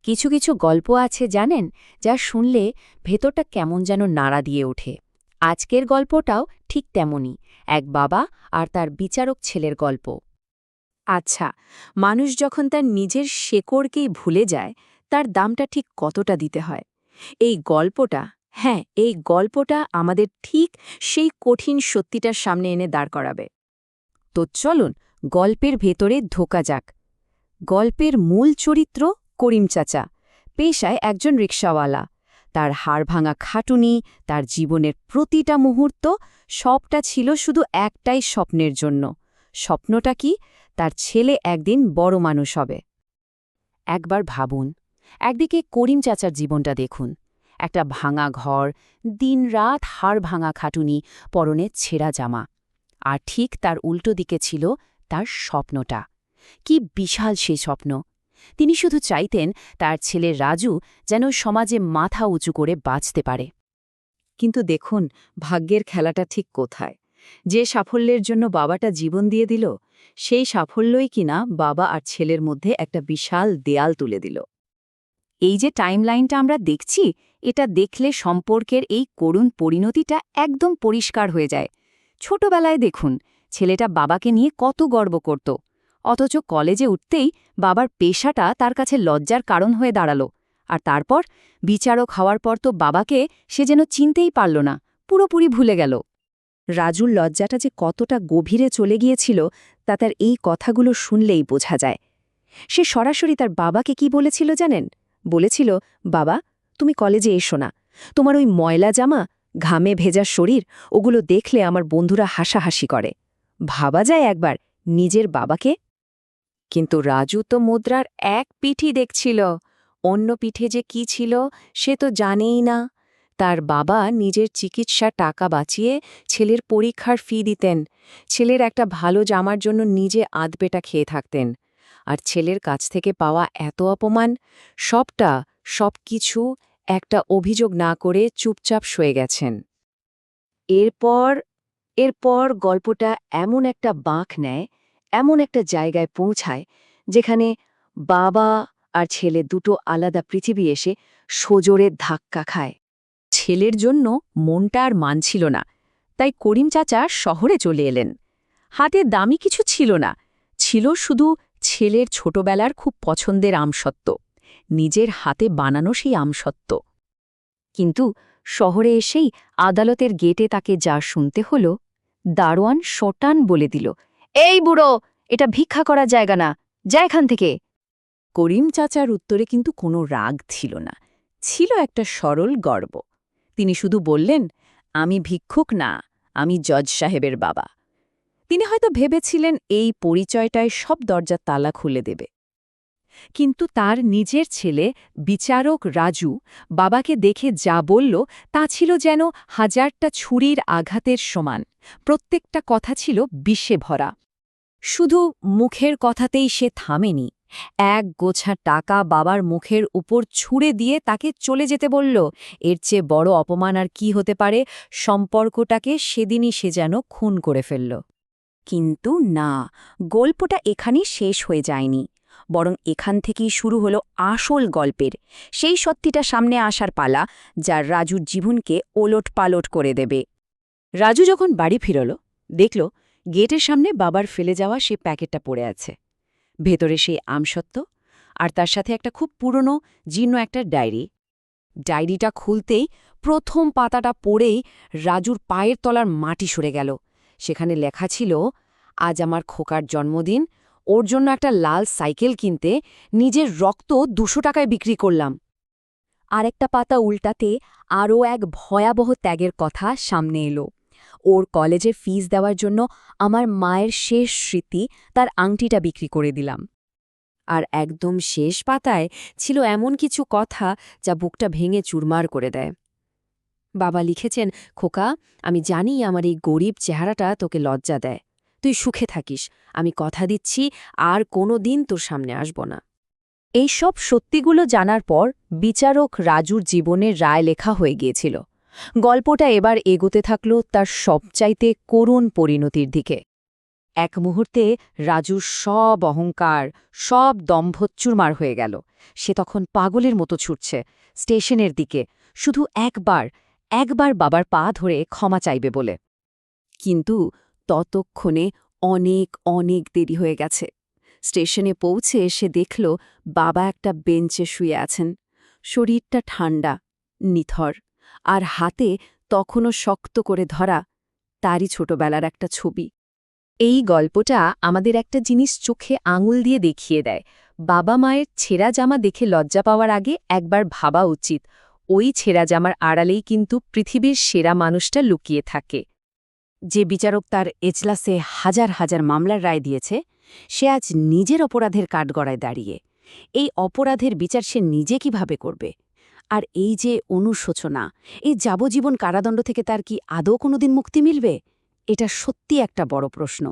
কিছু কিছু গল্প আছে জানেন, যা শুনলে ভেতরটা কেমন যেন নাড়া দিয়ে ওঠে। আজকের গল্পটাও ঠিক তেমনই, এক বাবা আর তার বিচারক ছেলের গল্প। আচ্ছা, মানুষ যখন তার নিজের শেকড়কেই ভুলে যায়, তার দামটা ঠিক কতটা দিতে হয়? এই গল্পটা আমাদের ঠিক সেই কঠিন সত্যিটার সামনে এনে দাঁড় করাবে। তো চলুন গল্পের ভেতরে ঢোকা যাক। গল্পের মূল চরিত্র করিম চাচা, পেশায় একজন রিকশাওয়ালা। তার হাড়ভাঙা খাটুনি, তার জীবনের প্রতিটা মুহূর্ত, সবটা ছিল শুধু একটাই স্বপ্নের জন্য। স্বপ্নটা কি? তার ছেলে একদিন বড় মানুষ হবে। একবার ভাবুন, একদিকে করিম চাচার জীবনটা দেখুন। একটা ভাঙা ঘর, দিনরাত হাড় ভাঙা খাটুনি, পরনে ছেঁড়া জামা। আর ঠিক তার উল্টো দিকে ছিল তার স্বপ্নটা। কি বিশাল সেই স্বপ্ন! তিনি শুধু চাইতেন তার ছেলে রাজু যেন সমাজে মাথা উঁচু করে বাঁচতে পারে। কিন্তু দেখুন, ভাগ্যের খেলাটা ঠিক কোথায়। যে সাফল্যের জন্য বাবাটা জীবন দিয়ে দিল, সেই সাফল্যই কিনা বাবা আর ছেলের মধ্যে একটা বিশাল দেয়াল তুলে দিল। এই যে টাইমলাইনটা আমরা দেখছি, এটা দেখলে সম্পর্কের এই করুণ পরিণতিটা একদম পরিষ্কার হয়ে যায়। ছোটবেলায় দেখুন, ছেলেটা বাবাকে নিয়ে কত গর্ব করত, অথচ কলেজে উঠতেই বাবার পেশাটা তার কাছে লজ্জার কারণ হয়ে দাঁড়ালো। আর তারপর বিচারক হওয়ার পর তো বাবাকে সে যেন চিনতেই পারল না, পুরোপুরি ভুলে গেল। রাজুর লজ্জাটা যে কতটা গভীরে চলে গিয়েছিল, তা তার এই কথাগুলো শুনলেই বোঝা যায়। সে সরাসরি তার বাবাকে কি বলেছিল জানেন? বলেছিল, বাবা, তুমি কলেজে এসো না। তোমার ওই ময়লা জামা, ঘামে ভেজা শরীর, ওগুলো দেখলে আমার বন্ধুরা হাসাহাসি করে। ভাবা যায় একবার, নিজের বাবাকে। কিন্তু রাজু তো মুদ্রার এক পিঠই দেখছিল, অন্য পিঠে যে কি ছিল সে তো জানেই না। তার বাবা নিজের চিকিৎসার টাকা বাঁচিয়ে ছেলের পরীক্ষার ফি দিতেন, ছেলের একটা ভালো জামার জন্য নিজে আধপেটা খেয়ে থাকতেন। আর ছেলের কাছ থেকে পাওয়া এত অপমান, সবকিছু একটা অভিযোগ না করে চুপচাপ সয়ে গেছেন। এরপর এরপর গল্পটা এমন একটা বাঁক নেয়, এমন একটা জায়গায় পৌঁছায় যেখানে বাবা আর ছেলে দুটো আলাদা পৃথিবী এসে সজোরে ধাক্কা খায়। ছেলের জন্য মনটা আর মানছিল না, তাই করিম চাচা শহরে চলে এলেন। হাতে দামি কিছু ছিল না, ছিল শুধু ছেলের ছোটবেলার খুব পছন্দের আমসত্ত্ব, নিজের হাতে বানানো সেই আমসত্ত্ব। কিন্তু শহরে এসেই আদালতের গেটে তাকে যা শুনতে হলো, দারোয়ান শটান বলে দিল, এই বুড়ো, এটা ভিক্ষা করার জায়গা না, যা এখান থেকে। করিম চাচার উত্তরে কিন্তু কোনো রাগ ছিল না, ছিল একটা সরল গর্ব। তিনি শুধু বললেন, আমি ভিক্ষুক না, আমি জজ সাহেবের বাবা। তিনি হয়তো ভেবেছিলেন এই পরিচয়টায় সব দরজার তালা খুলে দেবে। কিন্তু তার নিজের ছেলে বিচারক রাজু বাবাকে দেখে যা বলল, তা ছিল যেন হাজারটা ছুরির আঘাতের সমান। প্রত্যেকটা কথা ছিল বিষে ভরা। শুধু মুখের কথাতেই সে থামেনি, এক গোছা টাকা বাবার মুখের উপর ছুঁড়ে দিয়ে তাকে চলে যেতে বলল। এর চেয়ে বড় অপমান আর কি হতে পারে? সম্পর্কটাকে সেদিনই সে যেন খুন করে ফেলল। কিন্তু না, গল্পটা এখানেই শেষ হয়ে যায়নি, বরং এখান থেকেই শুরু হলো আসল গল্পের সেই সত্যিটা সামনে আসার পালা, যা রাজুর জীবনকে ওলটপালট করে দেবে। রাজু যখন বাড়ি ফিরল, দেখল গেটের সামনে বাবার ফেলে যাওয়া সে প্যাকেটটা পড়ে আছে, ভেতরে সেই আমসত্ত্ব, আর তার সাথে একটা খুব পুরনো জীর্ণ একটা ডায়েরি। ডায়েরিটা খুলতেই প্রথম পাতাটা পড়েই রাজুর পায়ের তলার মাটি সরে গেল। সেখানে লেখা ছিল, আজ আমার খোকার জন্মদিন, ওর জন্য একটা লাল সাইকেল কিনতে নিজের রক্ত 200 টাকায় বিক্রি করলাম। আরেকটা পাতা উল্টাতে আরও এক ভয়াবহ ত্যাগের কথা সামনে এলো। ওর কলেজের ফিস দেওয়ার জন্য আমার মায়ের শেষ স্মৃতি, তার আংটিটা বিক্রি করে দিলাম। আর একদম শেষ পাতায় ছিল এমন কিছু কথা যা বুকটা ভেঙে চুরমার করে দেয়। বাবা লিখেছেন, খোকা, আমি জানি আমার এই গরিব চেহারাটা তোকে লজ্জা দেয়। তুই সুখে থাকিস, আমি কথা দিচ্ছি আর কোনো দিন তোর সামনে আসব না। এই সব সত্যিগুলো জানার পর বিচারক রাজুর জীবনের রায় লেখা হয়ে গিয়েছিল। গল্পটা এবার এগোতে থাকল তার সবচাইতে করুণ পরিণতির দিকে। এক মুহূর্তে রাজুর সব অহংকার, সব দম্ভ চুরমার হয়ে গেল। সে তখন পাগলের মতো ছুটছে স্টেশনের দিকে, শুধু একবার বাবার পা ধরে ক্ষমা চাইবে বলে। কিন্তু ততক্ষণে অনেক দেরি হয়ে গেছে। স্টেশনে পৌঁছে সে দেখল বাবা একটা বেঞ্চে শুয়ে আছেন। শরীরটা ঠান্ডা, নিথর, আর হাতে তখনও শক্ত করে ধরা তারই ছোটবেলার একটা ছবি। এই গল্পটা আমাদের একটা জিনিস চোখে আঙুল দিয়ে দেখিয়ে দেয়, বাবা মায়ের ছেঁড়া জামা দেখে লজ্জা পাওয়ার আগে একবার ভাবা উচিত ওই ছেঁড়া জামার আড়ালেই কিন্তু পৃথিবীর সেরা মানুষটা লুকিয়ে থাকে। যে বিচারক তার এজলাসে হাজার মামলার রায় দিয়েছে, সে আজ নিজের অপরাধের কাঠগড়ায় দাঁড়িয়ে। এই অপরাধের বিচার সে নিজে কিভাবে করবে? আর এই যে অনুশোচনা, এই যাবজ্জীবন কারাদণ্ড থেকে তার কি আদৌ কোনোদিন মুক্তি মিলবে? এটা সত্যি একটা বড় প্রশ্ন।